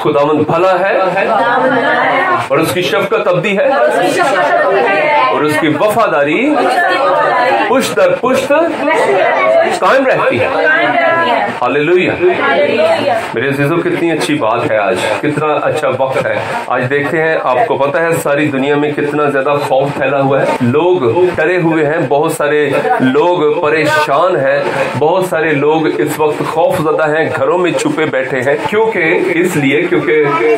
खुदावंद भला है और उसकी शफकत अब्दी है और उसकी वफादारी पुश्त दर पुश्त कायम रहती है। हालेलुया। मेरे अजीजों, कितनी अच्छी बात है, आज कितना अच्छा वक्त है। आज देखते हैं, आपको पता है सारी दुनिया में कितना ज्यादा खौफ फैला हुआ है, लोग डरे हुए हैं, बहुत सारे लोग परेशान हैं, बहुत सारे लोग इस वक्त खौफजदा हैं, घरों में छुपे बैठे हैं। क्योंकि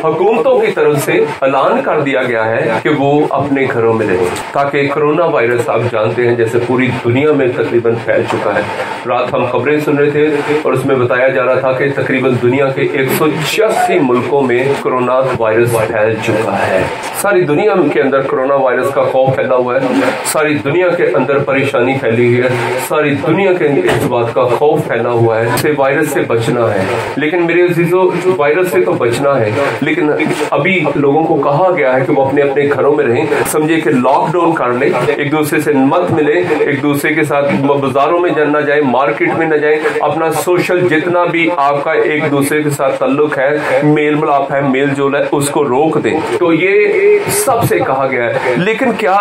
हुकूमतों की तरफ से ऐलान कर दिया गया है कि वो अपने घरों में रहें, ताकि कोरोना वायरस आप जानते हैं जैसे पूरी दुनिया में तकरीबन फैल चुका है। रात हम खबरें सुन रहे थे और उसमें बताया जा रहा था कि तकरीबन दुनिया के 186 मुल्कों में कोरोना वायरस फैल चुका है। सारी दुनिया के अंदर कोरोना वायरस का खौफ फैला हुआ है, सारी दुनिया के अंदर परेशानी फैली हुई है, सारी दुनिया के अंदर इस बात का खौफ फैला हुआ है कि वायरस से बचना है। लेकिन मेरे अजीजों, वायरस से तो बचना है, लेकिन अभी लोगों को कहा गया है कि वो अपने अपने घरों में रहें। समझे कि लॉकडाउन कर ले, एक दूसरे से मत मिले, एक दूसरे के साथ बाजारों में न जाए, मार्केट में न जाए, अपना सोशल जितना भी आपका एक दूसरे के साथ ताल्लुक है, मेल मिलाप है, मेल जोल है, उसको रोक दे। तो ये सबसे कहा गया है। लेकिन क्या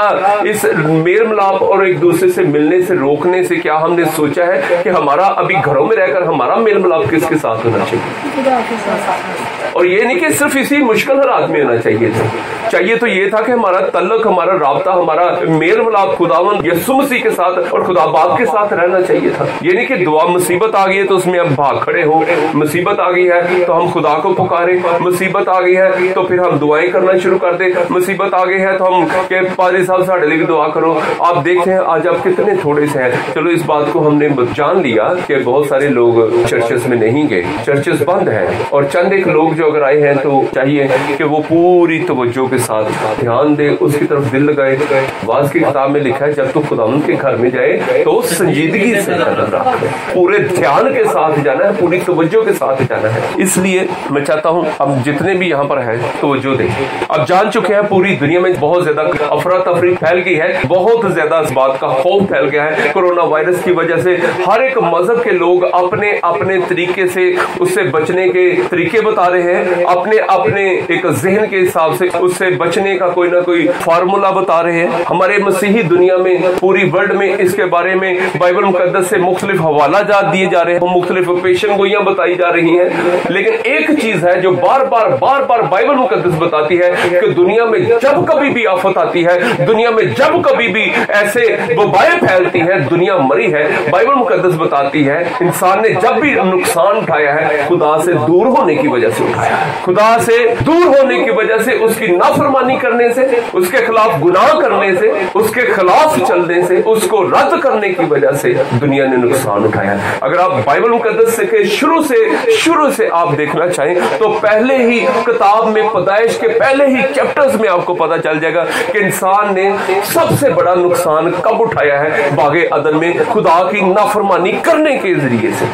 इस मेल मिलाप और एक दूसरे से मिलने से रोकने से क्या हमने सोचा है कि हमारा अभी घरों में रहकर हमारा मेल मिलाप किसके साथ होना चाहिए? और ये नहीं कि सिर्फ इसी मुश्किल हालात में होना चाहिए तो ये था कि हमारा तल्लुक, हमारा राब्ता, हमारा मेल मिलाप खुदावंद यीशु मसीह के साथ और खुदा बाप के साथ रहना चाहिए था। ये नहीं कि दुआ मुसीबत आ गई है तो उसमें हम भाग खड़े हो, मुसीबत आ गई है तो हम खुदा को पुकारे, मुसीबत आ गई है तो फिर हम दुआएं करना शुरू कर दे, मुसीबत आ गई है तो हम के पादरी साहब साढ़े लिए दुआ करो। आप देखते हैं आज आप कितने थोड़े से हैं। चलो इस बात को हमने जान लिया कि बहुत सारे लोग चर्चेस में नहीं गए, चर्चेस बंद हैं, और चंद एक लोग जो अगर आए हैं तो चाहिए कि वो पूरी तवज्जो के साथ ध्यान दे, उसकी तरफ दिल लगाए। वाज की किताब में लिखा है जब तो खुदावंद के घर में जाए तो संजीदगी से कदम रखे, पूरे ध्यान के साथ जाना है, पूरी तवज्जो के साथ जाना है। इसलिए मैं चाहता हूँ अब जितने भी यहाँ पर है तवज्जो दें। अब जान चुके हैं पूरी दुनिया में बहुत ज्यादा अफरा तफरी फैल गई है, बहुत ज्यादा इस बात का खौफ फैल गया है कोरोना वायरस की वजह से। हर एक मजहब के लोग अपने अपने तरीके से उससे बचने के तरीके बता रहे हैं, अपने अपने एक जहन के हिसाब से उससे बचने का कोई ना कोई फार्मूला बता रहे हैं। हमारे मसीही दुनिया में, पूरी वर्ल्ड में इसके बारे में बाइबल मुकद्दस से मुख्तलिफ हवाला जात दिए जा रहे हैं, मुख्तलिफ पेशन गोइयां बताई जा रही हैं। लेकिन एक चीज है जो बार बार बाइबल मुकद्दस बताती है कि दुनिया में जब कभी भी आफत आती है, दुनिया में जब कभी भी ऐसे वबाएं फैलती हैं, दुनिया मरी है, बाइबल मुकद्दस बताती है इंसान ने जब भी नुकसान उठाया है खुदा से दूर होने की वजह से उठाया है। खुदा से दूर होने की वजह से, उसकी नाफरमानी करने से, उसके खिलाफ गुनाह करने से, उसके खिलाफ चलने से, उसको रद्द करने की वजह से दुनिया ने नुकसान उठाया है। अगर आप बाइबल मुकद्दस के शुरू से आप देखना चाहें तो पहले ही किताब में पैदाइश के पहले ही चैप्टर्स में आपको पता चल जाएगा कि इंसान ने सबसे बड़ा नुकसान कब उठाया है, बागे अदन में खुदा की नाफरमानी करने के जरिए से।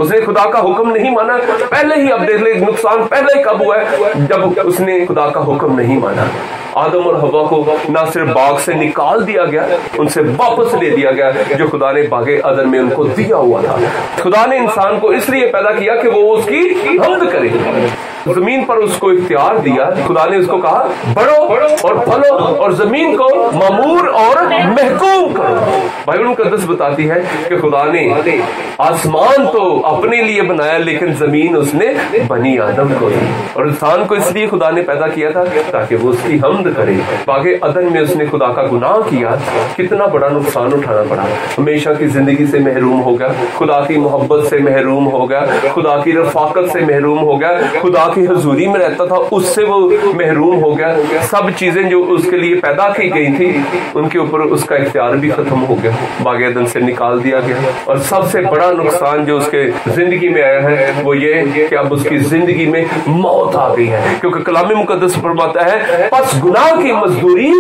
उसने खुदा का हुक्म नहीं माना, पहले ही अब देख ले नुकसान पहले ही कब हुआ है, जब उसने खुदा का हुक्म नहीं माना। आदम और हवा को ना सिर्फ बाग से निकाल दिया गया, उनसे वापस ले दिया गया जो खुदा ने बागे अदन में उनको दिया हुआ था। खुदा ने इंसान को इसलिए पैदा किया कि वो उसकी हम्द करे, जमीन पर उसको इख्तियार दिया। खुदा ने उसको कहा बढ़ो और फलो और जमीन को मामूर और महकूम करो। बाइबल मुकद्दस बताती है कि खुदा ने आसमान तो अपने लिए बनाया लेकिन जमीन उसने बनी आदम को दी, और इंसान को इसलिए खुदा ने पैदा किया था ताकि वो उसकी हम्द करे। बागे अदन में उसने खुदा का गुनाह किया, कितना बड़ा नुकसान उठाना पड़ा, हमेशा की जिंदगी से महरूम हो गया, खुदा की मोहब्बत से महरूम हो गया, खुदा की रफाकत से महरूम हो गया, खुदा की हजूरी में रहता था उससे वो महरूम हो गया। सब चीजें जो उसके लिए पैदा की गई थी उनके ऊपर उसका इख्तियार भी खत्म हो गया, बागे अदन से निकाल दिया गया। और सबसे बड़ा नुकसान जो उसके जिंदगी में आया है वो ये कि अब उसकी जिंदगी में मौत आ गई है, क्योंकि कलाम मुकद्दस फरमाता है बस गुनाह की मजदूरी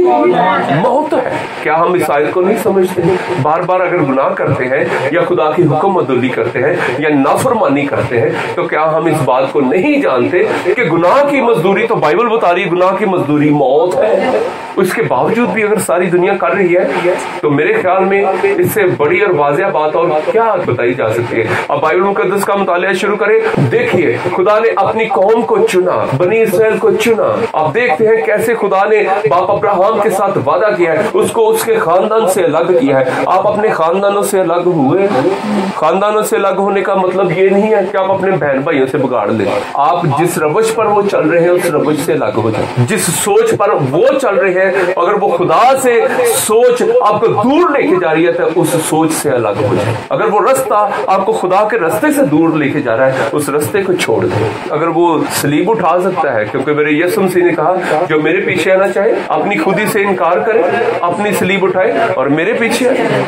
मौत है। क्या हम इस आयत को नहीं समझते? बार बार अगर गुनाह करते हैं या खुदा की हुक्म अदुली करते हैं या नाफरमानी करते हैं तो क्या हम इस बात को नहीं जानते कि गुनाह की मजदूरी, तो बाइबल बता रही है गुनाह की मजदूरी मौत है। उसके बावजूद भी अगर सारी दुनिया कर रही है तो मेरे ख्याल में इससे बड़ी और वाज़िया बात और क्या बताई जा सकती है। अब बाइबल मुकद्दस का मुताला शुरू करें। देखिए खुदा ने अपनी कौम को चुना, बनी इसराइल को चुना। आप देखते हैं कैसे खुदा ने बाप अब्राहम के साथ वादा किया है, उसको उसके खानदान से अलग किया है। आप अपने खानदानों से अलग हुए। खानदानों से अलग होने का मतलब ये नहीं है कि आप अपने बहन भाइयों से बिगाड़ लें। आप जिस रवश पर वो चल रहे हैं उस रवश से अलग हो जाए। जिस सोच पर वो चल रहे हैं, अगर वो खुदा से सोच आपको दूर लेके जा रही है तो उस सोच से अलग हो जाए। अगर वो रास्ता आपको खुदा के रास्ते से दूर लेके जा रहा है उस रास्ते को छोड़ दे। अगर वो सलीब उठा सकता है, क्योंकि मेरे यीशु मसीह ने कहा जो मेरे पीछे आना चाहे अपनी खुदी से इनकार करे, अपनी सलीब उठाए और मेरे पीछे आए।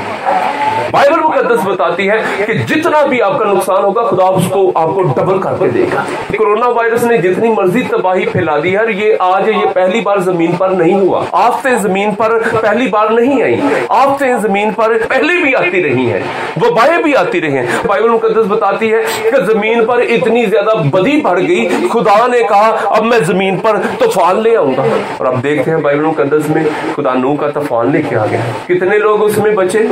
बाइबल मुकद्दस बताती है कि जितना भी आपका नुकसान होगा खुदा उसको आपको डबल करके देगा। कोरोना वायरस ने जितनी मर्जी तबाही फैला दी है, ये आज ये पहली बार जमीन पर नहीं हुआ। आफतें जमीन पर पहली बार नहीं आई, आफतें जमीन पर पहले भी आती रही हैं, वबाएं भी आती रही हैं। बाइबल मुकद्दस बताती है कि जमीन पर इतनी ज्यादा बदी बढ़ गई, खुदा ने कहा अब मैं जमीन पर तूफान ले आऊंगा। और अब देखते हैं बाइबल मुकद्दस में खुदा नूह का तूफान लेके आ गया। कितने लोग उसमें बचे?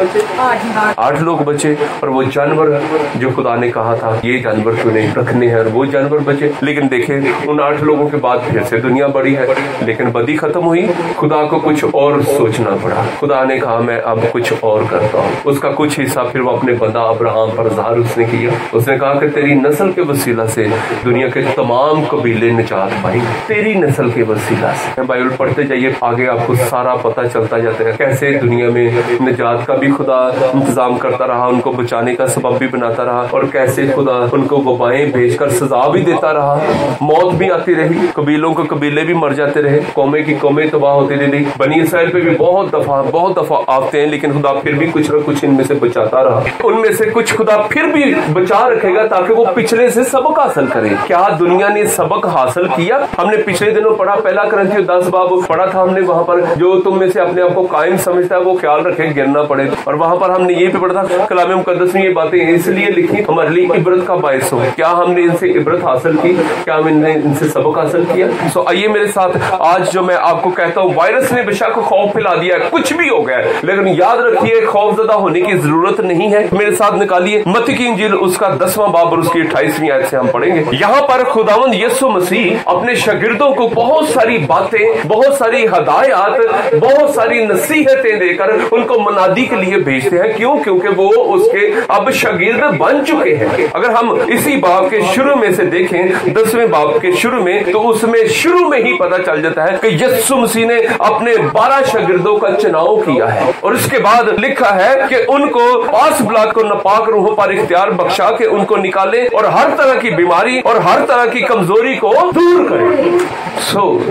8 लोग बचे। और वो जानवर जो खुदा ने कहा था ये जानवर तूने रखने हैं, और वो जानवर बचे। लेकिन देखें उन 8 लोगों के बाद फिर से दुनिया बढ़ी है, लेकिन बदी खत्म हुई। खुदा को कुछ और सोचना पड़ा। खुदा ने कहा मैं अब कुछ और करता हूँ। उसका कुछ हिस्सा फिर वो अपने बंदा अब्राहम पर ज़ाहिर उसने किया। उसने कहा कि तेरी नस्ल के वसीला से दुनिया के तमाम कबीले निजात पाएंगे, तेरी नस्ल के वसीला से। बाइबल पढ़ते जाइए आगे आपको सारा पता चलता जाता है कैसे दुनिया में निजात का भी खुदा इंतजाम करता रहा, उनको बचाने का सबब भी बनाता रहा, और कैसे खुदा उनको वबाएं भेजकर सजा भी देता रहा। मौत भी आती रही, कबीलों को कबीले भी मर जाते रहे, कौमें की कौमें तबाह होती रही। बनी इसराइल पे भी बहुत दफा आते हैं, लेकिन खुदा फिर भी कुछ न कुछ इनमें से बचाता रहा। उनमें से कुछ खुदा फिर भी बचा रखेगा ताकि वो पिछले से सबक हासिल करें। क्या दुनिया ने सबक हासिल किया? हमने पिछले दिनों पढ़ा, पहला करंथियों 10 बाब पढ़ा था हमने। वहां पर जो तुम में से अपने आप को कायम समझता है वो ख्याल रखे गिरना पड़े। और वहां पर हमने ये भी पढ़ा था कलाम मुकद्दस में ये बातें इसलिए लिखी हमारे लिए इबरत का बायस हो। क्या हमने इनसे इबरत हासिल की? क्या हमने इनसे सबक हासिल किया? सो आइए मेरे साथ आज जो मैं आपको कहता हूँ, वायरस ने बेशक खौफ फैला दिया है, कुछ भी हो गया है, लेकिन याद रखिए खौफजदा होने की जरूरत नहीं है। मेरे साथ निकालिए मत्ती की इंजील उसका 10वां बाब और उसकी 28वीं आयत से हम पढ़ेंगे। यहाँ पर खुदावंद यीशु मसीह अपने शागिर्दों को बहुत सारी बातें, बहुत सारी हदायत, बहुत सारी नसीहतें देकर उनको मनादी के लिए भेजते हैं। क्यों? क्योंकि वो उसके अब शागिर्द बन चुके हैं। अगर हम इसी बाब के शुरू में से देखें 10वें बाब के शुरू में, तो उसमें शुरू में ही पता चल जाता है कि यीशु मसीह ने अपने 12 शागिर्दों का चुनाव किया है। और उसके बाद लिखा है कि उनको पास बुला को नापाक रूहों पर इख्तियार बख्शा के उनको निकाले और हर तरह की बीमारी और हर तरह की कमजोरी को दूर करे।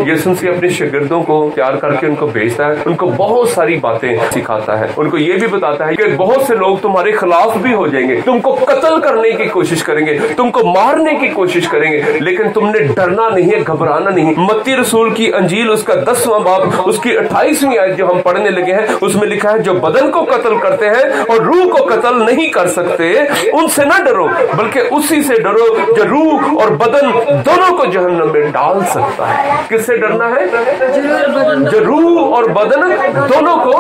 यीशु मसीह अपने शागिर्दों को तैयार करके उनको भेजता है, उनको बहुत सारी बातें सिखाता है, उनको ये भी बताता है कि बहुत से लोग तुम्हारे खिलाफ भी हो जाएंगे, तुमको कत्ल करने की कोशिश करेंगे, तुमको मारने की कोशिश करेंगे, लेकिन तुमने डरना नहीं है, घबराना नहीं। मत्ती रसूल की अंजील उसका 10वां बाब उसकी 28वीं आयत जो हम पढ़ने लगे हैं उसमें लिखा है जो बदन को कत्ल करते हैं और रूह को कत्ल नहीं कर सकते उनसे न डरो, बल्कि उसी से डरो जो रूह और बदन दोनों को जहन्नम में डाल सकता है। किससे डरना है? जो रूह और बदन दोनों को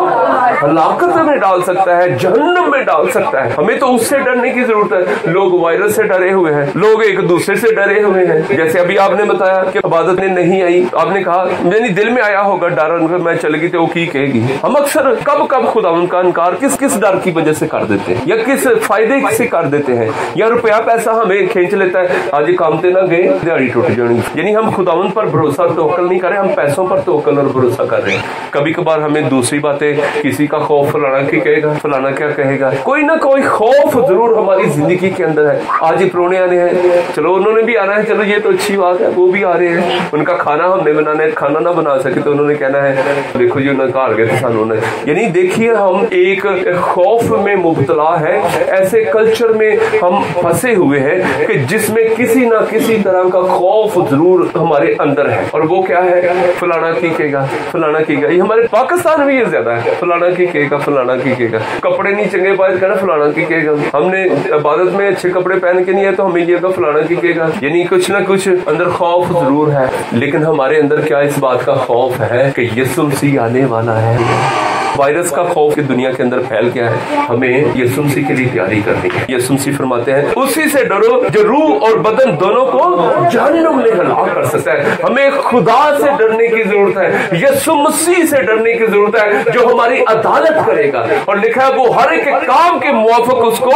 हलाकत में डाल सकता है, जहन्नम में डाल सकता है। हमें तो उससे डरने की जरूरत है। लोग वायरस से डरे हुए हैं, लोग एक दूसरे से डरे हुए हैं। जैसे अभी आपने बताया कि इबादत में नहीं आई, आपने कहा मेरे दिल में आया होगा डर, मैं चलेगी तो वो की कहेगी। हम अक्सर कब कब खुदा उनका इनकार किस किस डर की वजह से कर देते हैं, या किस फायदे से कर देते हैं, या रुपया पैसा हमें खींच लेता है, आज काम ते ना गए दिहाड़ी टूट जानी। यानी हम खुदावन पर भरोसा तवक्कल नहीं कर रहे, हम पैसों पर तवक्कल और भरोसा कर रहे हैं। कभी कभार हमें दूसरी बातें, किसी का खौफ फलाना की कहेगा, फलाना क्या कहेगा, कोई ना कोई खौफ जरूर हमारी जिंदगी के अंदर है। आज ही प्रोने आने हैं, चलो उन्होंने भी आना है, चलो ये तो अच्छी बात है, वो भी आ रहे हैं, उनका खाना हमने बनाना है, खाना ना बना सके तो उन्होंने कहना है देखो जी उन्होंने घर गए सानू ने। यानी देखिए हम एक खौफ में मुब्तला है, ऐसे कल्चर में हम फंसे हुए हैं कि जिसमें किसी ना किसी तरह का खौफ जरूर हमारे अंदर है। और वो क्या है? फलाना की कहेगा, फलाना की कहेगा। ये हमारे पाकिस्तान में ये ज्यादा है, फलाना की कहेगा, फलाना की कहेगा। कपड़े नहीं चंगे पाए कहना फलाना की कहेगा, हमने इबादत में अच्छे कपड़े पहन के नहीं है तो हमें ये फलाना की कहेगा। यानी कुछ ना कुछ अंदर खौफ जरूर है, लेकिन हमारे अंदर क्या इस बात का खौफ है कि यीशु मसीह आने वाला है। वायरस का खौफ की दुनिया के अंदर फैल गया है, हमें यीशु मसीह के लिए तैयारी करनी है। यीशु मसीह फरमाते हैं उसी से डरो जो रूह और बदन दोनों को जहन्नुम में हलाक कर सकता है। हमें खुदा से डरने की जरूरत है, यीशु मसीह से डरने की जरूरत है जो हमारी अदालत करेगा, और लिखा है वो हर एक काम के मुआफिक उसको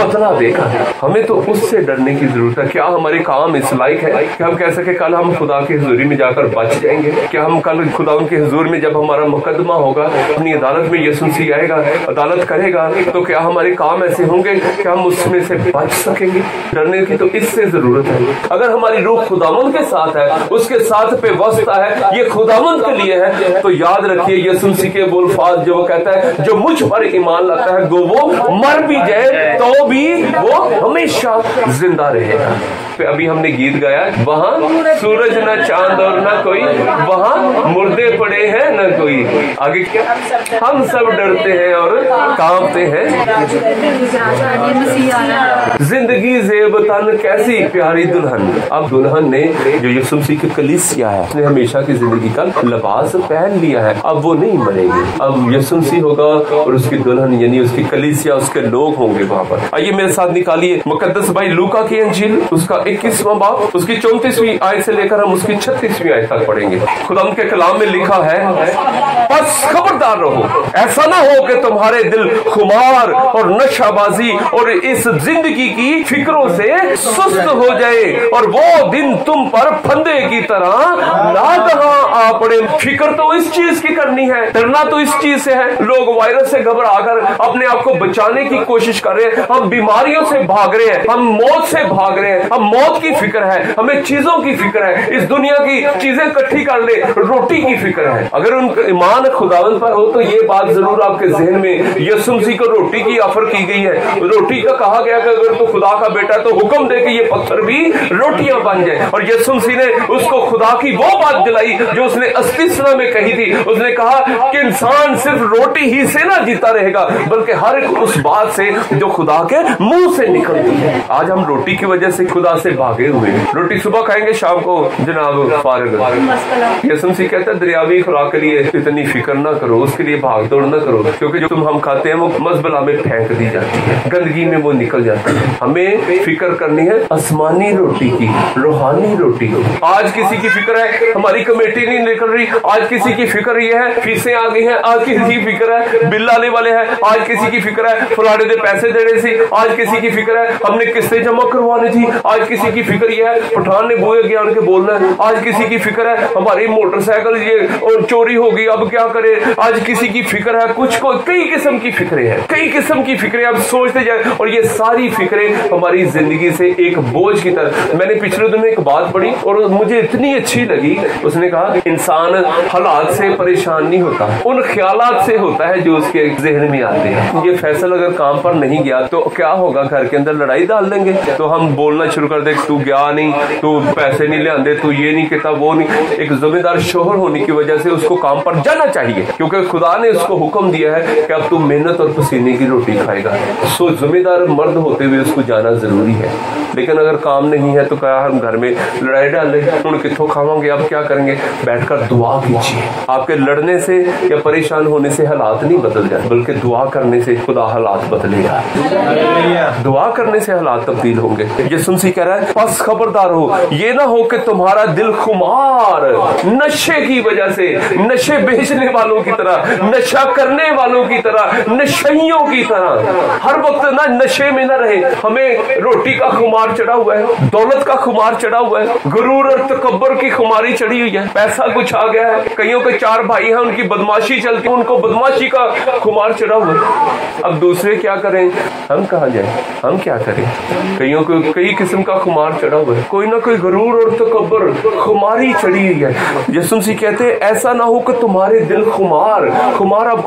बदला देगा। हमें तो उससे डरने की जरूरत है। क्या हमारे काम इस लायक है कि हम कह सके कल हम खुदा की हुजूरी में जाकर बच जाएंगे? क्या हम कल खुदा उनके हुजूर में जब हमारा मुकदमा होगा, अदालत में यीशु मसीह आएगा, अदालत करेगा, तो क्या हमारे काम ऐसे होंगे कि हम उसमें से बच सकेंगे? डरने की तो इससे जरूरत है। अगर हमारी रूह खुदावंद के साथ है, उसके साथ पे वस्ता है, ये खुदावंद के लिए है, तो याद रखिए यीशु मसीह के बोलफाज जो वो कहता है जो मुझ पर ईमान लाता है वो मर भी जाए तो भी वो हमेशा जिंदा रहेगा। अभी हमने गीत गाया, वहाँ सूरज न चांद और न कोई, वहाँ मुर्दे पड़े हैं न कोई। आगे क्या? हम सब डरते हैं और कांपते हैं। जिंदगी ज़ेब तन कैसी प्यारी दुल्हन। अब दुल्हन ने जो यीशु मसीह की कलीसिया है, उसने हमेशा की जिंदगी का लिबास पहन लिया है, अब वो नहीं मरेगी। अब यीशु मसीह होगा और उसकी दुल्हन यानी उसकी कलीसिया, उसके लोग होंगे वहाँ पर। आइए मेरे साथ निकालिए मुकद्दस भाई लूका की इंजील, उसका 21वां बाब, उसकी 34वीं आयत से लेकर हम उसकी 36वीं आयत तक पढ़ेंगे। खुदा के कलाम में लिखा है, बस खबरदार रहो, ऐसा ना हो कि तुम्हारे दिल खुमार और नशाबाजी और इस जिंदगी की फिक्रों से सुस्त हो जाए और वो दिन तुम पर फंदे की तरह नागहां आ पड़े। फिक्र तो इस चीज की करनी है, डरना तो इस चीज से है। लोग वायरस से घबराकर अपने आप को बचाने की कोशिश कर रहे हैं, हम बीमारियों से भाग रहे हैं, हम मौत से भाग रहे हैं, हम मौत की फिक्र है, हमें चीजों की फिक्र है, इस दुनिया की चीजें इकट्ठी कर ले, रोटी की फिक्र है। अगर उनका ईमान खुदावंद पर हो तो ये बात जरूर आपके जहन में, यीशु मसीह को रोटी की ऑफर की गई है, रोटी का कहा गया कि अगर तू खुदा का बेटा है तो हुक्म दे कि ये पत्थर भी रोटियां बन जाए। और यीशु मसीह ने उसको खुदा की वो बात दिलाई जो उसने अस्तित्व में कही थी। उसने कहा कि इंसान सिर्फ रोटी ही से ना जीता रहेगा, बल्कि हर एक उस बात से जो खुदा के मुंह से निकलती है। आज हम रोटी की वजह से खुदा से भागे हुए हैं। रोटी सुबह खाएंगे, शाम को जनाब फारिग। यीशु मसीह कहता है दरियावी खुराक के लिए इतनी फिक्र ना करो, उसके लिए भाग दौड़ ना करो, क्योंकि जो तुम हम खाते हैं वो मजबला में फेंक दी जाती है, गंदगी में वो निकल जाती है। हमें फिक्र करनी है आसमानी रोटी की, रूहानी रोटी की। आज किसी की फिक्र है हमारी कमेटी नहीं निकल रही, आज किसी की फिक्र ये है फीसें आ गई हैं, आज किसी की फिक्र है बिल आने वाले हैं, आज किसी की फिक्र है फलाने दे पैसे देने से, आज किसी की फिक्र है हमने किस्तें जमा करवानी थी, आज किसी की फिक्र ये है पठान ने बुए ज्ञान के बोलना है, आज किसी की फिक्र है हमारी मोटरसाइकिल ये और चोरी होगी अब क्या करे, आज किसी की फिक्र है कुछ को, कई किस्म की फिक्रें हैं, कई किस्म की फिक्रें आप सोचते जाए। और ये सारी फिक्रें हमारी जिंदगी से एक बोझ की तरह। मैंने पिछले दिनों एक बात पढ़ी और मुझे इतनी अच्छी लगी, उसने कहा इंसान हालात से परेशान नहीं होता, उन ख्यालात से होता है जो उसके जहन में आते हैं। ये फैसल अगर काम पर नहीं गया तो क्या होगा, घर के अंदर लड़ाई डाल देंगे, तो हम बोलना शुरू कर दे तू गया नहीं, तू पैसे नहीं ले आंदे, तू ये नहीं कहता वो नहीं। एक जिम्मेदार शोहर होने की वजह से उसको काम पर जाना चाहिए, क्योंकि खुदा ने उसको हुक्म दिया है कि अब तू मेहनत और पसीने की रोटी खाएगा। सो जिम्मेदार मर्द होते हुए उसको जाना जरूरी है। लेकिन अगर काम नहीं है तो क्या हम घर में लड़ाई डाल रहे, उन कितों खावांगे, अब क्या करेंगे? बैठकर दुआ कीजिए। आपके लड़ने से या परेशान होने से हालात नहीं बदल जाए, बल्कि दुआ करने से खुदा हालात बदलेगा, दुआ करने से हालात तब्दील होंगे। यीशु मसीह कह रहा है बस खबरदार हो, ये ना हो कि तुम्हारा दिल खुमार नशे की वजह से, नशे बेचने वालों की तरह, नशा करने वालों की तरह, नशइयों की तरह हर वक्त ना नशे में ना रहे। हमें रोटी का खुमार चढ़ा हुआ है, दौलत का खुमार चढ़ा हुआ है, गुरूर और तकब्बर की खुमारी चढ़ी हुई है, पैसा कुछ आ गया है। कईयों के 4 भाई हैं, उनकी बदमाशी चलती है, उनको बदमाशी का खुमार चढ़ा हुआ है। अब दूसरे क्या करें, हम कहाँ जाए, हम क्या करें? कईयों को कई किस्म का खुमार चढ़ा हुआ है, कोई ना कोई गुरूर और तकब्बर खुमारी चढ़ी हुई है। यीशु मसीह कहते हैं ऐसा ना हो कि तुम्हारे दिल खुमार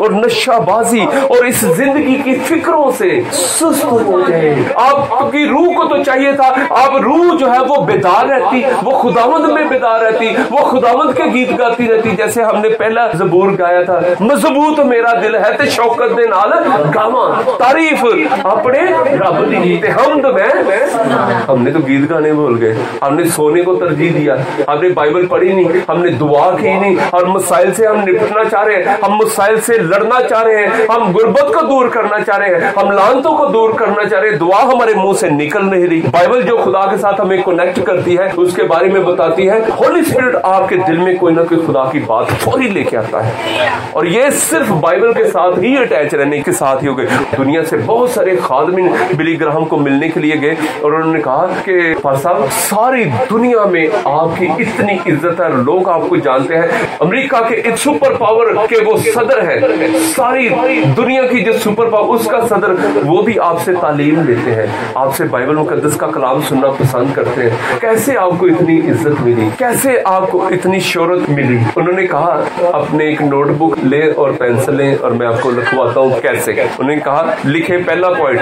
और नशाबाजी और इस जिंदगी की फिक्रों से सुस्त हो जाए। आपकी रूह को तो चाहिए था, आप रूह जो है वो बेदार रहती, वो खुदावंद खुदावंद में बेदार रहती, वो खुदावंद के गीत गाती रहती। जैसे हमने पहला ज़बूर गाया था, मजबूत मेरा दिल है ते शौकत दे नाल गावां तारीफ अपने रब दी ते हमद में। हमने तो गीत गाने भूल गए, हमने सोने को तरजीह दिया, हमने बाइबल पढ़ी नहीं, हमने दुआ की नहीं, और मसाइल से हम निपटना चाह रहे हैं, हम मसाइल से लड़ना चाह रहे हैं, हम गुर्बत को दूर करना चाह रहे हैं, हम लानतों को दूर करना चाह रहे हैं। दुआ हमारे मुंह से निकल नहीं रही। बाइबल जो खुदा के साथ हमें कनेक्ट करती है उसके बारे में बताती है। होली स्पिरिट आपके दिल में कोई ना कोई खुदा की बात फौरी लेके आता है, और ये सिर्फ बाइबल के साथ ही अटैच रहने के साथ ही हो गए। दुनिया से बहुत सारे खादमिन बिली ग्राहम को मिलने के लिए गए और उन्होंने कहा कि साहब सारी दुनिया में आपकी इतनी इज्जत है, लोग आपको जानते हैं, अमेरिका के इस सुपर पावर के वो सदर है, सारी दुनिया की जो सुपर पावर उसका सदर, वो भी आपसे तालीम लेते हैं, आपसे बाइबल मुकद्दस का कलाम सुनना पसंद करते हैं। कैसे आपको इतनी इज्जत मिली, कैसे आपको इतनी शोहरत मिली? उन्होंने कहा अपने एक नोटबुक ले और पेंसिल ले और मैं आपको लिखवाता हूँ कैसे। उन्होंने कहा लिखे पहला point,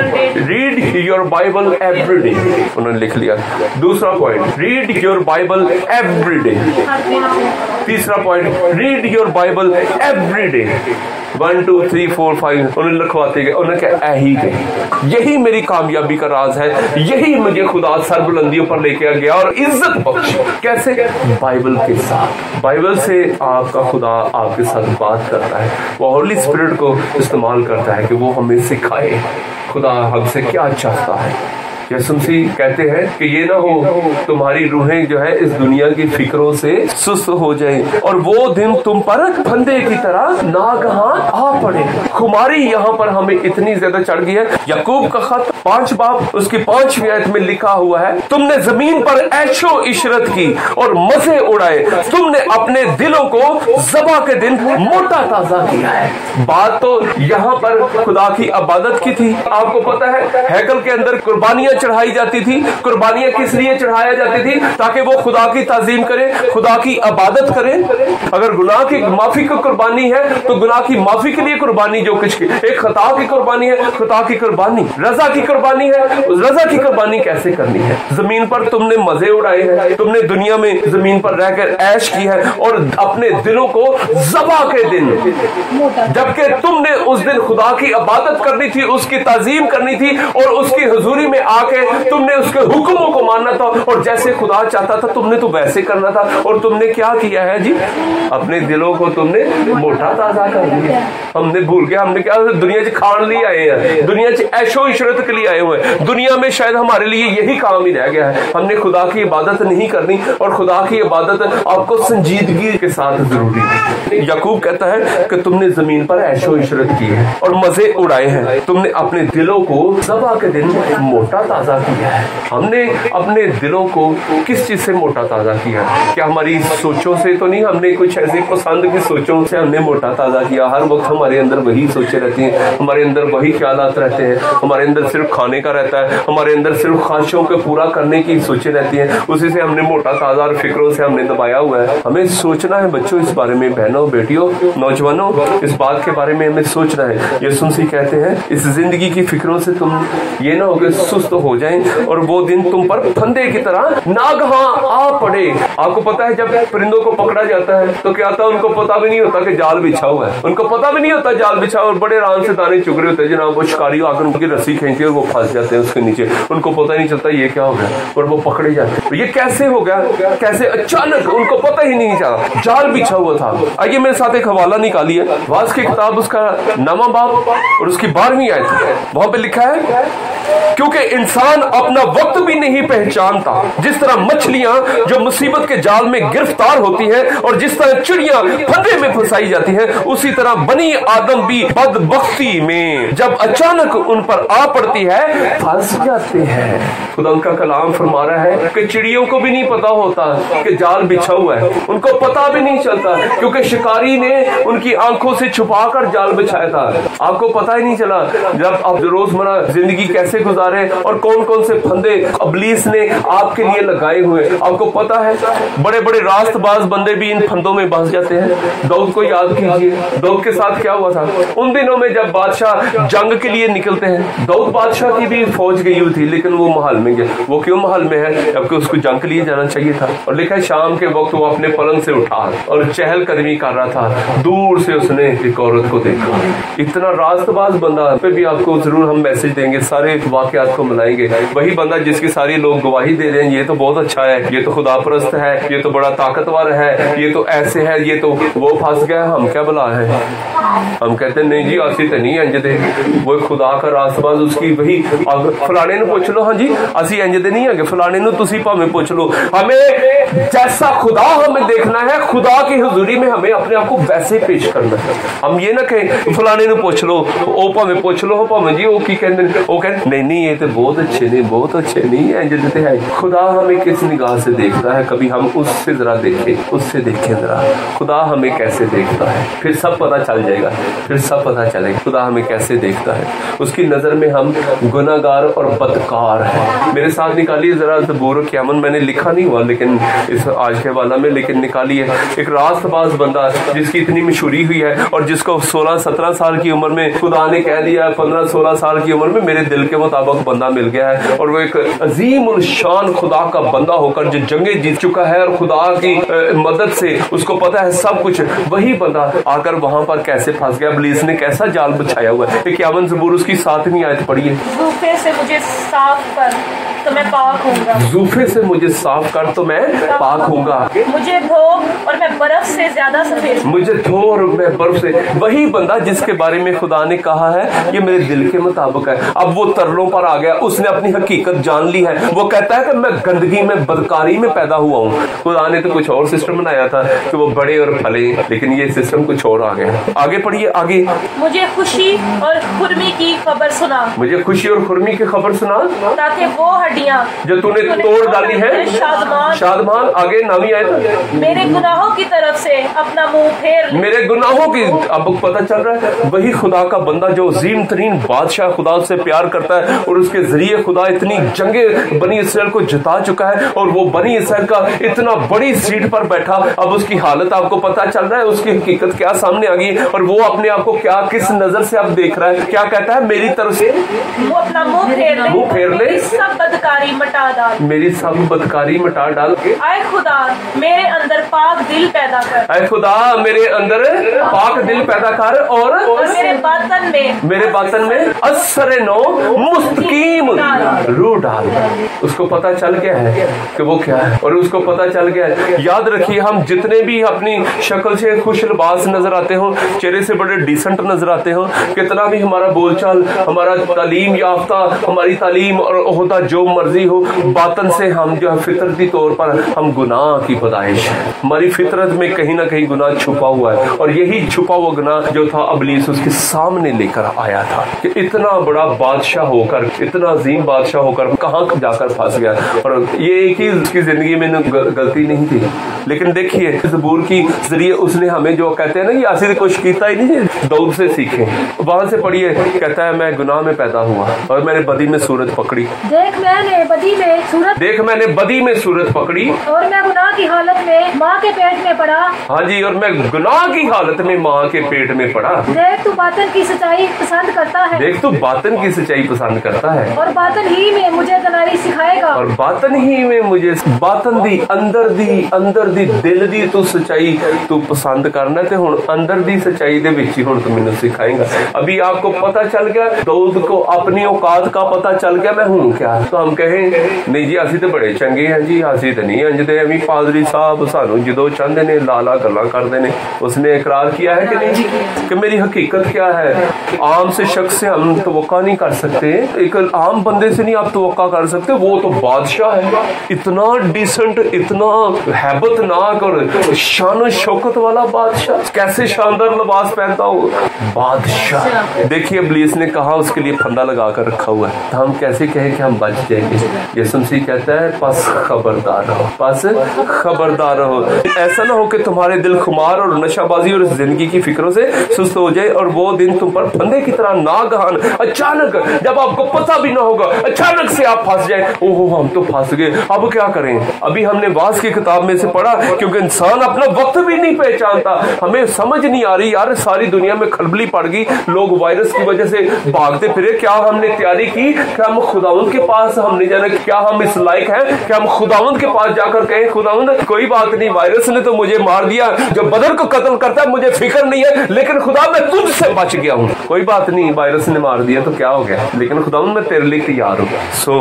read your Bible every day. उन्होंने लिख लिया। दूसरा point, read your Bible every day. तीसरा point, read your Bible every day. 1 2 3 4 5 उन्हें लिखवाते गए। उन्होंने कहा यही मेरी कामयाबी का राज है, यही मुझे खुदा सरबुलंदियों पर लेके गया और इज्जत बख्शी। कैसे? बाइबल के साथ। बाइबल से आपका खुदा आपके साथ बात करता है, वो होली स्पिरिट को इस्तेमाल करता है कि वो हमें सिखाए खुदा हमसे क्या चाहता है। यीशु मसीह कहते हैं कि ये ना हो तुम्हारी रूहें जो है इस दुनिया की फिक्रों से सुस्त हो जाए और वो दिन तुम पर फंदे की तरह नागहान आ पड़े। खुमारी यहाँ पर हमें इतनी ज्यादा चढ़ गई है। याकूब का खत 5 बाब उसकी 5वीं आयत में लिखा हुआ है, तुमने जमीन पर ऐशो इशरत की और मजे उड़ाए, तुमने अपने दिलों को ज़बा के दिन मोटा ताजा किया है। बात तो यहाँ पर खुदा की इबादत की थी। आपको पता है हैकल के अंदर कुर्बानियां चढ़ाई जाती थी। कुर्बानियां किस लिए चढ़ाया जाती थी? ताकि वो खुदा की ताजीम करे, खुदा की इबादत करे। अगर गुनाह की माफी की कुर्बानी है तो गुनाह की माफी के लिए कुर्बानी, जो कुछ की एक खता की कुर्बानी है, खता की कुर्बानी, रजा की कुर्बानी है, रजा की कुर्बानी कैसे करनी है? जमीन पर तुमने मजे उड़ाए हैं, तुमने दुनिया में जमीन पर रहकर ऐश की है और अपने दिलों को ज़बा के दिन, जबकि तुमने उस दिन खुदा की इबादत करनी थी, उसकी ताजीम करनी थी और उसकी हुजूरी में आके तुमने उसके हुक्मों को मानना था और जैसे खुदा चाहता था तुमने तो वैसे करना था। और तुमने क्या किया है जी? अपने दिलों को तुमने मोटा ताजा कर दिया। हमने भूल गया, हमने क्या दुनिया से खान लिए आए हैं, दुनिया से ऐशो इशरत के लिए आए हुए हैं। दुनिया में शायद हमारे लिए यही काम ही रह गया है, हमने खुदा की इबादत नहीं करनी। और खुदा की इबादत आपको संजीदगी के साथ जरूरी है। याकूब कहता है कि तुमने जमीन पर ऐशो इशरत की है और मजे उड़ाए हैं, तुमने अपने दिलों को ज़बा के दिन मोटा ताजा किया है। हमने अपने दिलों को किस चीज से मोटा ताजा किया? क्या हमारी सोचों से तो नहीं? हमने कुछ ऐसी पसंद की सोचों से हमने मोटा ताजा किया? हर वक्त हमारे अंदर वही सोचे रहती हैं, हमारे अंदर वही ख्यालात रहते हैं, हमारे अंदर सिर्फ खाने का रहता है, हमारे अंदर सिर्फ ख्वाहिशों को पूरा करने की सोचें रहती हैं। उसी से हमने मोटा ताजा और फिक्रों से हमने दबाया हुआ है। हमें सोचना है बच्चों इस बारे में, बहनों बेटियों नौजवानों, इस बात के बारे में हमें सोचना है। यीशु मसीह कहते हैं इस जिंदगी की फिक्रों से तुम ये ना हो कि सुस्त हो जाएं और वो दिन तुम पर फंदे की तरह नागहां आ पड़े। आपको पता है जब परिंदों को पकड़ा जाता है तो क्या होता है? उनको पता भी नहीं होता कि जाल बिछा हुआ है, उनको पता भी नहीं होता जाल बिछा, और बड़े आराम से दाने चुग रहे होते हैं जनाब। वो शिकारी आकर उनकी रस्सी खींचती है और वो फंस जाते हैं उसके नीचे, उनको पता ही नहीं चलता ये क्या हो गया और वो पकड़े जाते हैं। ये कैसे हो गया? कैसे अचानक? उनको पता ही नहीं चला, जाल बिछा हुआ था। आइए मेरे साथ एक हवाला निकालिए, वाज की किताब उसका 9वां बाब और उसकी 12वीं आयत। वहां पे लिखा है क्योंकि इंसान अपना वक्त भी नहीं पहचानता, जिस तरह मछलियां जो मुसीबत के जाल में गिरफ्तार होती हैं और जिस तरह चिड़ियां फंदे में फंसाई जाती हैं, उसी तरह बनी आदम भी बदबख्ती में जब अचानक उन पर आ पड़ती है फंस जाते हैं। खुदा का कलाम फरमा रहा है कि चिड़ियों को भी नहीं पता होता कि जाल बिछा हुआ है, उनको पता भी नहीं चलता क्योंकि शिकारी ने उनकी आंखों से छुपाकर जाल बिछाया था। आपको पता ही नहीं चला जब आप रोजमर्रा जिंदगी कैसे गुजारे और और कौन कौन से फंदे इब्लीस ने आपके लिए लगाए हुए आपको पता है। बड़े बड़े रास्तबाज बंदे भी इन फंदों में बंस जाते हैं। दाऊद को याद कीजिए, दाऊद के साथ क्या हुआ था उन दिनों में जब बादशाह जंग के लिए निकलते हैं। दाऊद बादशाह की भी फौज गई हुई थी, लेकिन वो महल में गया। वो क्यों महल में है? जबकि उसको जंग के लिए जाना चाहिए था। और लिखा है शाम के वक्त वो अपने पलंग से उठा और चहलकदमी कर रहा था, दूर से उसने एक औरत को देखा। इतना रास्तबाज बंदा पे भी आपको जरूर हम मैसेज देंगे, सारे वाकयात को मिलाएंगे। वही बंदा जिसकी सारी लोग गवाही दे रहे हैं, ये तो बहुत अच्छा है, ये तो खुदा परस्त है, ये तो बड़ा ताकतवर है, ये तो ऐसे है, ये तो वो फंस गया, हम क्या बुला है। हम कहते हैं नहीं जी असी तो नहीं अंजदे, वो खुदा का रास्तबाज उसकी वही फलाने पूछ लो। हाँ जी असी अंजदे नहीं है, फलाने तुसी भावें पूछ लो। हमें जैसा खुदा हमें देखना है, खुदा की हुजूरी में हमें अपने आप को वैसे पेश करना है। हम ये ना कहें फलाने पूछ लो, ओ भावें पूछ लो, भावें जी वो की कहते वो कहते नहीं नहीं ये तो बहुत अच्छे नहीं, बहुत अच्छे नहीं है अंजदे है। खुदा हमें किस निगाह से देखता है, कभी हम उससे जरा देखें, उससे देखें जरा खुदा हमें कैसे देखता है, फिर सब पता चल जाएगा, फिर सब पता चलेगा खुदा हमें कैसे देखता है। उसकी नजर में हम गुनाहगार और बदकार हैं। मेरे साथ निकालिए जरा ज़बूर क़यामत, मैंने लिखा नहीं हुआ लेकिन इस आज के वाला में, लेकिन निकालिए एक रास्तबाज बंदा जिसकी इतनी मशहूरी हुई है और जिसको 16-17 साल की उम्र में खुदा ने कह दिया, 15-16 साल की उम्र में मेरे दिल के मुताबिक बंदा मिल गया है। और वो एक अजीम उल शान खुदा का बंदा होकर जो जंगें जीत चुका है और खुदा की मदद से उसको पता है सब कुछ, वही बंदा आकर वहां पर कैसे फंस गया। इब्लीस ने कैसा जाल बिछाया हुआ है। क़यामत ज़बूर उसकी 7वीं आयत पढ़िए। ज़ूफ़े से मुझे साफ कर तो मैं पाक होऊंगा, ज़ूफ़े से मुझे साफ कर तो मैं पाक होऊंगा, मुझे धो और मैं बर्फ से ज्यादा सफेद, मुझे धो और मैं बर्फ से। वही बंदा जिसके बारे में खुदा ने कहा है ये मेरे दिल के मुताबिक है। अब वो तरलों पर आ गया, उसने अपनी हकीकत जान ली है। वो कहता है कि मैं गंदगी में बदकारी में पैदा हुआ हूँ। खुदा ने तो कुछ और सिस्टम बनाया था कि वो बड़े और फले, लेकिन ये सिस्टम कुछ और आ गया। आगे पढ़िए आगे। मुझे खुशी और खुरमी की खबर सुना, मुझे खुशी और खुरमी की खबर सुना, ताकि वो हड्डियां जो तूने तोड़ डाली है शादमान। आगे 9वीं आयत। मेरे गुनाहों की तरफ से अपना मुंह फेर, मेरे गुनाहों की, अब पता चल रहा है वही खुदा का बंदा जो अजीम तरीन बादशाह खुदा से प्यार करता है और उसके जरिए खुदा इतनी जंगे बनी इसराइल को जिता चुका है और वो बनी इसराइल का इतना बड़ी सीट पर बैठा। अब उसकी हालत आपको पता चल रहा है, उसकी हकीकत क्या सामने आ गई और वो अपने आप को क्या किस नजर से अब देख रहा है। क्या कहता है मेरी तरफ से वो अपना मुंह फेर ले, सब बदकारी मिटा डाल, मेरी सब बदकारी मिटा डाल। आए खुदा मेरे अंदर पाक दिल पैदा कर, आए खुदा मेरे अंदर पाक दिल पैदा कर और मेरे बातन में असर नो मुस्तकीम रूह डाल। उसको पता चल गया है कि वो क्या है और उसको पता चल गया है। याद रखिए हम जितने भी अपनी शक्ल से खुश लिबास नजर आते हो, चेहरे से बड़े डिसेंट नजर आते हो, कितना भी हमारा बोलचाल, हमारा तालीम याफ्ता, हमारी तालीम और ओहदा जो मर्जी हो, बातन से हम जो है फितरती तौर पर हम गुनाह की पैदाइश है। हमारी फितरत में कहीं ना कहीं गुनाह छुपा हुआ है और यही छुपा हुआ गुनाह जो था इब्लीस उसके सामने लेकर आया था कि इतना बड़ा बादशाह होकर, इतना अजीम बादशाह होकर कहां जाकर फंस गया। और ये एक ही उसकी जिंदगी में गलती नहीं थी, लेकिन देखिए ज़बूर की जरिए उसने हमें जो कहते हैं ना, ये ऐसी कुछ कीता ही नहीं, दाऊद से सीखे। वहां से पढ़िए, कहता है मैं गुनाह में पैदा हुआ और मैंने बदी में सूरत पकड़ी। देख मैंने बदी में सूरत पकड़ी और मैं गुनाह की हालत में माँ के पेट में पड़ा। हाँ जी, और मैं गुनाह की हालत में माँ के पेट में पड़ा। देख तू बातन की सच्चाई पसंद करता है, देख तू बातन की सच्चाई पसंद करता है और बातन ही में मुझे दलाली सिखाएगा, और बातन ही में मुझे बातन दी अंदर दी दिल दी तू सच्चाई तू पसंद करना ते हुण अंदर दी सच्चाई दे विच ही हुण तू मैनू सिखाएगा। अभी आपको पता चल गया, दाऊद को अपनी औकात का पता चल गया मैं हूँ क्या। तो हम कहें नहीं जी असी तो बड़े चंगे हैं जी, असी तो नहीं अंजदे, अभी पादरी साहब सानू जो चाहते ने लाला गल्लां करते ने। उसने इकरार किया है कि नहीं कि मेरी हकीकत क्या है। आम से शख्स से हम तवक्का नहीं कर सकते, एक आम बंदे से नहीं आप तवक्का कर सकते। वो तो बादशाह है, इतना डिसेंट, इतना हैबतनाक और शान शौकत वाला बादशाह, कैसे शानदार लिबास पहनता हो बादशाह। देखिए इब्लीस ने कहा उसके लिए फंदा लगा कर रखा हुआ है, तो हम कैसे कहें कि हम बच जाएंगे। यीशु मसीह कहता है बस खबरदार रहो, ऐसा ना हो कि तुम्हारे दिल खुमार और नशाबाजी और जिंदगी की फिक्रों से सुस्त हो जाए और वो दिन तुम पर फंदे की तरह नागहान अचानक, जब आपको पता भी ना होगा, अचानक से आप फंस जाए, ओहो हम तो फंस गए, अब क्या करें। अभी हमने वास की किताब में से पढ़ा, क्योंकि इंसान अपना वक्त भी नहीं पहचानता। हमें समझ नहीं आ रही यार, सारी दुनिया में खलबली पड़ गई, लोग वायरस की वजह से भागते फिरे। क्या हमने तैयारी की, क्या हम खुदावंद के पास हमने जाना, क्या हम इस लायक हैं, क्या हम खुदावंद के पास जाकर कहें खुदावंद कोई बात नहीं, वायरस ने तो मुझे मार दिया, जो बदर को कत्ल करता है मुझे फिक्र नहीं है, लेकिन खुदा मैं तुझसे बच गया हूँ। कोई बात नहीं, वायरस ने मार दिया तो क्या हो गया, लेकिन खुदावंद मैं तेरे लिए तैयार हूँ। सो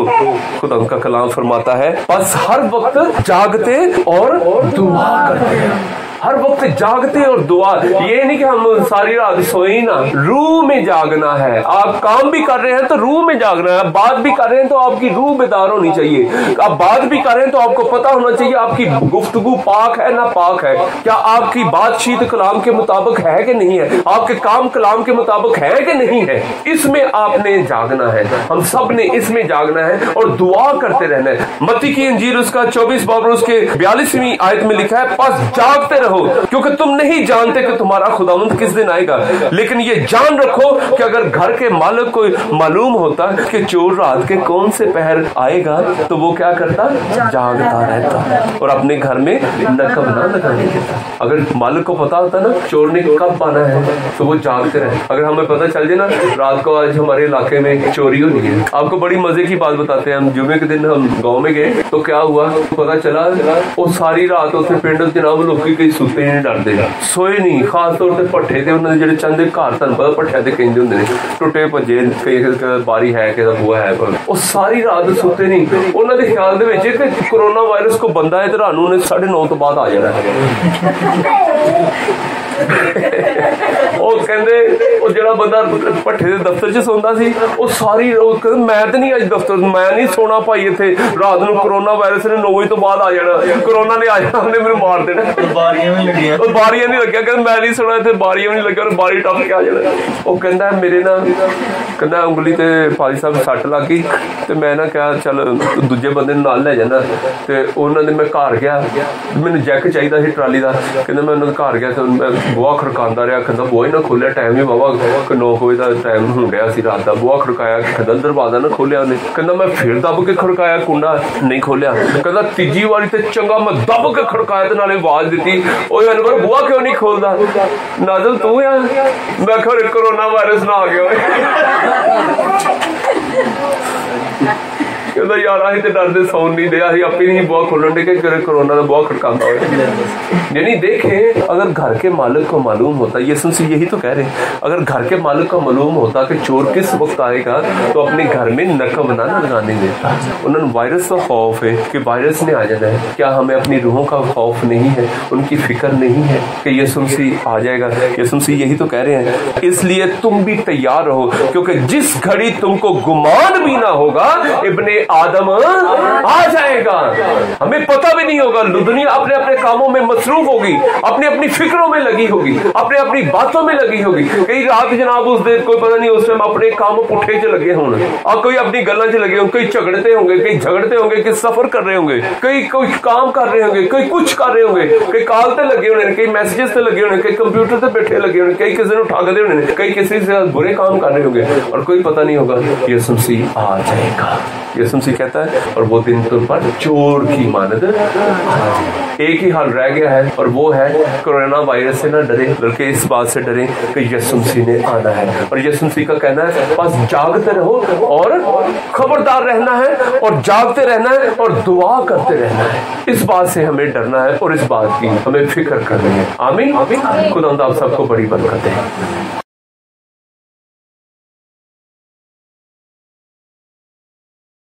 खुदावंद का कलाम फरमाता है, बस हर वक्त जागते और दुआ करते हैं। हर वक्त जागते और दुआ, ये नहीं कि हम सारी रात सोए ना, रूह में जागना है। आप काम भी कर रहे हैं तो रूह में जागना है, बात भी कर रहे हैं तो आपकी रूह बेदार होनी चाहिए। आप बात भी कर रहे हैं तो आपको पता होना चाहिए आपकी गुफ्तगू पाक है ना पाक है, क्या आपकी बातचीत कलाम के मुताबिक है कि नहीं है, आपके काम कलाम के मुताबिक है कि नहीं है। इसमें आपने जागना है, हम सब ने इसमें जागना है और दुआ करते रहना है। मत्ती की इंजील उसका 24 बाब और उसके 42वीं आयत में लिखा है, बस जागते रहो क्योंकि तुम नहीं जानते कि तुम्हारा खुदावंद किस दिन आएगा। लेकिन ये जान रखो कि अगर घर के मालिक को मालूम होता कि चोर रात के कौन से पहर आएगा तो वो क्या करता, जागता रहता और अपने घर में नकब ना लगाने देता। अगर मालिक को पता होता ना चोर ने कब आना है तो वो जागते रहे। अगर हमें पता चल जाए ना रात को आज हमारे इलाके में चोरी हो रही है, आपको बड़ी मजे की बात बताते हैं। हम जुमे के दिन हम गाँव में गए तो क्या हुआ पता चला, वो सारी रात उसमें पिंड जनाब लोग कई सुते नहीं, डरते सोए नहीं, खास तौर से भट्ठे थे उन्होंने ਜਿਹੜੇ ਚੰਦੇ ਘਰ ਤੁਹਾਨੂੰ ਪਤਾ ਭੱਠਿਆਂ ਤੇ ਕਹਿੰਦੇ ਹੁੰਦੇ ਨੇ, ਟੁੱਟੇ ਭੱਜੇ ਕਈ ਬਾਰੀ ਹੈ ਕਿ ਬੂਆ ਹੈ, ਉਹ ਸਾਰੀ ਰਾਤ ਸੁੱਤੇ ਨਹੀਂ। ਉਹਨਾਂ ਦੇ ਖਿਆਲ ਦੇ ਵਿੱਚ ਕਿ ਕੋਰੋਨਾ ਵਾਇਰਸ ਕੋ ਬੰਦਾ ਹੈ ਤੇ ਰਾਨੂੰ ਨੇ 9:30 ਤੋਂ ਬਾਅਦ ਆ ਜਾਣਾ ਹੈ। ਉਹ ਕਹਿੰਦੇ ਉਹ ਜਿਹੜਾ ਬੰਦਾ ਭੱਠੇ ਦੇ ਦਫ਼ਤਰ 'ਚ ਸੌਂਦਾ ਸੀ ਉਹ ਸਾਰੀ ਕਹਿੰਦਾ ਮੈਂ ਤੇ ਨਹੀਂ ਅੱਜ ਦਫ਼ਤਰ, ਮੈਂ ਨਹੀਂ ਸੋਣਾ ਭਾਈ ਇੱਥੇ, ਰਾਤ ਨੂੰ ਕੋਰੋਨਾ ਵਾਇਰਸ ਨੇ 9 ਵਜੇ ਤੋਂ ਬਾਅਦ ਆ ਜਾਣਾ, ਕੋਰੋਨਾ ਨੇ ਆ ਜਾਣਾ, ਉਹਨੇ ਮੈਨੂੰ ਮਾਰ ਦੇਣਾ। ਬਾਰੀਆਂ ਨਹੀਂ ਲੱਗਿਆ, ਕਹਿੰਦਾ ਮੈਂ ਨਹੀਂ ਸੋਣਾ ਇੱਥੇ, ਬਾਰੀਆਂ ਵੀ ਨਹੀਂ ਲੱਗਿਆ, ਬਾਰੀ ਟੱਪ ਕੇ ਆ ਜਾਣਾ। ਉਹ ਕਹਿੰਦਾ ਮੇਰੇ ਨਾ ਕਹਿੰਦਾ ਉਂਗਲੀ ਤੇ ਫਾਜ਼ੀ ਸਾਹਿਬ ਸੱਟ ਲੱਗ ਗਈ ਤੇ ਮੈਂ ਨਾ ਕਿਹਾ ਚੱਲ ਦੂਜੇ ਬੰਦੇ ਨੂੰ ਨਾਲ ਲੈ ਜਾਣਾ, ਤੇ ਉਹਨਾਂ ਨੇ ਮੈਂ ਘਰ ਗਿਆ, ਮੈਨੂੰ ਜੈਕ ਚਾਹੀਦਾ ਸੀ ਟਰਾਲੀ ਦਾ, ਕਹਿੰਦਾ ਮੈਂ ਉਹਨਾਂ ਦੇ ਘਰ ਗਿਆ ਤੇ ਬੂਹਾ ਖੜਕਾਉਂਦਾ ਰਿਹਾ, ਕਹਿੰਦਾ ਬੂਹਾ ਹੀ ਨਾ ਖੋਲਿਆ, ਟਾਈਮ ਵੀ ਬਾਬਾ 9 ਵਜੇ ਦਾ ਟਾਈਮ ਹੋ ਗਿਆ ਸੀ ਰਾਤ ਦਾ। ਬੂਹਾ ਖੜਕਾਇਆ, ਕਹਿੰਦਾ ਦਰਵਾਜ਼ਾ ਨਾ ਖੋਲਿਆ ਉਹਨੇ, ਕਹਿੰਦਾ ਮੈਂ ਫਿਰ ਦੱਬ ਕੇ ਖੜਕਾਇਆ, ਕੁੰਡਾ ਨਹੀਂ ਖੋਲਿਆ, ਕਹਿੰਦਾ ਤੀਜੀ ਵਾਰੀ ਤੇ ਚੰਗਾ ਮੈਂ ਦੱਬ ਕੇ ਖੜਕਾਇਆ ਤੇ ਨਾਲੇ ਆਵਾਜ਼ ਦਿੱਤੀ, ਓਏ ਅਨਵਰ ਬੂਹਾ ਕਿਉਂ ਨਹੀਂ ਖੋਲਦਾ, ਨਾਜ਼ਲ ਤੂੰ ਆ, ਮੈਂ ਕਿਹਾ ਕੋਰੋਨਾ ਵਾਇਰਸ ਨਾ ਆ ਗਿਆ ਓਏ। ਕਹਿੰਦਾ ਯਾਰ ਅਸੀਂ ਤੇ ਡਰਦੇ ਸੌਣ ਨਹੀਂ ਦਿਆ, ਅਸੀਂ ਆਪੇ नहीं बुआ खोलन दे कि कोरोना का बुआ खड़काता हो। यानी देखें अगर घर के मालिक को मालूम होता, ये सुन यही तो कह रहे हैं, अगर घर के मालिक को मालूम होता कि चोर किस वक्त आएगा तो अपने घर में नकब ना लगाने देता। उन्होंने वायरस का खौफ है कि वायरस ने आ जाना है, क्या हमें अपनी रूहों का खौफ नहीं है, उनकी फिक्र नहीं है कि यीशु मसीह आ जाएगा। यीशु मसीह यही तो कह रहे हैं, इसलिए तुम भी तैयार रहो क्योंकि जिस घड़ी तुमको गुमान भी ना होगा इब्ने आदम आ जाएगा। हमें पता भी नहीं होगा, दुनिया अपने अपने कामों में मसरूफ होगी, अपनी अपनी फिक्रों में लगी होगी, अपने अपनी बातों में लगी होगी। कई रात जनाब उस दिन कोई पता नहीं उस टाइम अपने काम पुठे च लगे होंगे और कोई अपनी गल्लां च लगे होंगे, कई झगड़ते होंगे, कई झगड़ते होंगे, कई सफर कर रहे होंगे, कई कोई काम कर रहे होंगे, कई कुछ कर रहे होंगे, कई कॉल ते लगे होने, कई मैसेजेस ते लगे होने, कई कंप्यूटर ते बैठे लगे होने, कई किसी को ठगदे होने, कई किसी से बुरे काम कर रहे होंगे और कोई पता नहीं होगा यीशु मसीह आ जाएगा। यीशु मसीह कहता है और वो दिन तुम पर चोर की मानद एक ही हाल रह गया है और वो है कोरोना वायरस से ना डरे बल्कि इस बात से डरे कि यीशु मसीह ने आना है। और यीशु मसीह का कहना है बस जागते रहो और खबरदार रहना है और जागते रहना है और दुआ करते रहना है। इस बात से हमें डरना है और इस बात की हमें फिक्र करनी है। आमीन। खुदा आप सबको बड़ी बरकत है।